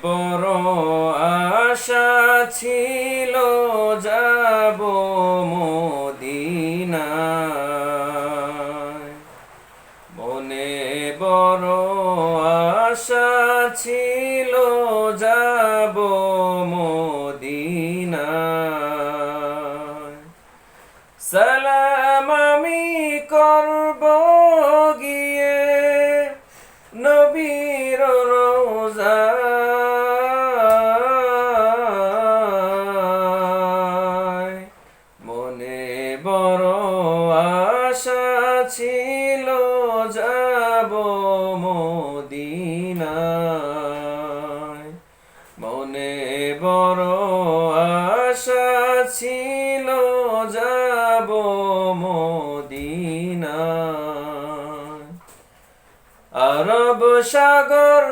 বড় আশা ছিল যাব মদিনায়, মনে বড় আশা ছিল যাব মদিনায়। সালাম আমি করব গিয়ে নবীর রওজায়, মনে বড় আশা ছিল যাব মদিনায়, মনে বড় আশা ছিল যাব মদিনায়। আরব সাগর